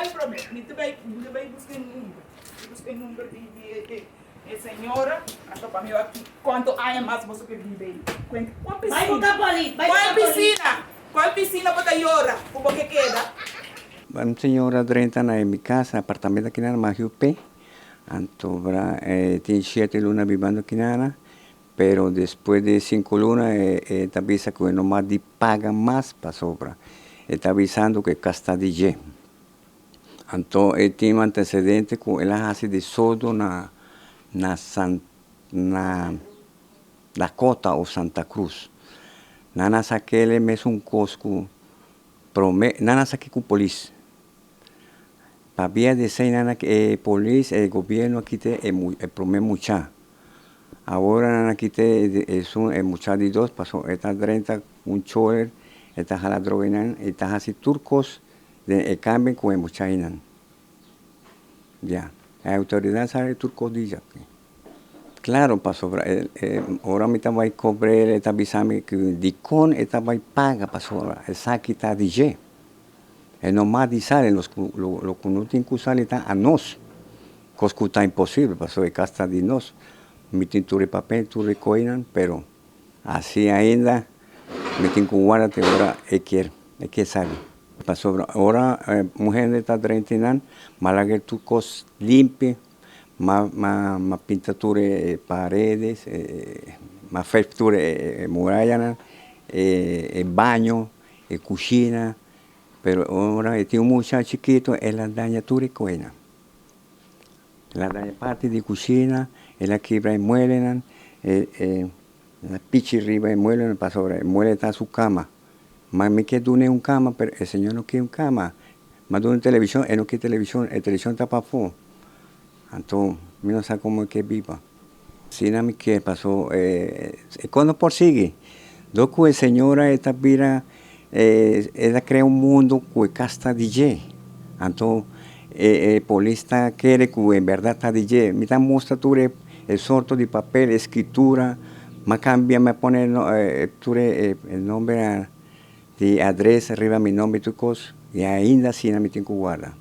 hay problema. Ni te vai buscar número. Buscar número de senhora. Hasta para mim aqui. Quanto há mais você que vive aí? Qual piscina? Vai botar para ali. Qual piscina? Qual piscina bota llora? Como que queda? Uma senhora 30 na minha casa, apartamento aqui na Mahiupe. Então, tem 7 lunas vivendo aqui na, pero depois de 5 lunas, está avisando que não mais paga mais para sobra. Está avisando que gasta DJ. Então, tem um antecedente que ela faz de soldo na Dakota ou Santa Cruz. Nana saquele mesmo cosco, nana saque com polícia. Había de ser nana que policía, el gobierno aquí te promete mucha. Ahora nana aquí te es un mucha de dos pasó esta 30 un choler, esta jala droga esta así turcos de cambio con mucha inan. Ya, la autoridad sabe turcos dice aquí. Claro, pasó ahora me estaba a cobrar esta avisame que dicón estaba paga pasó esa quita DJ. No más de salen lo que no tienen que usar está a nos, cosa que está imposible, pasó de casa de nos, mi tintura de papel, tu recoinan, pero así ainda, me tienen que guardar ahora es que sabe. Pasó ahora, mujer está 30 años, más que tu cos limpia, más pintura de paredes, más frescura de muralla, baño, cocina. Pero ahora tiene un muchacho chiquito, él daña tu recoina. La daña parte de cocina, él aquí va y muele, la pichi arriba y muele, pasó, muele está en su cama. Más me quiere dar una cama, pero el señor no quiere una cama. Más de una televisión, él no quiere televisión, la televisión está para afuera. Entonces, yo no sé cómo es que viva. Si no me quiere, pasó, cuando persigue, dos que señora esta vira, ella crea un mundo que casta DJ. Entonces, el policía quiere que en verdad está DJ. Me muestra el sorto de papel, escritura, me cambia, me pone el nombre de adresa, arriba mi nombre y tu cosa, y ainda así no me tengo que guardar.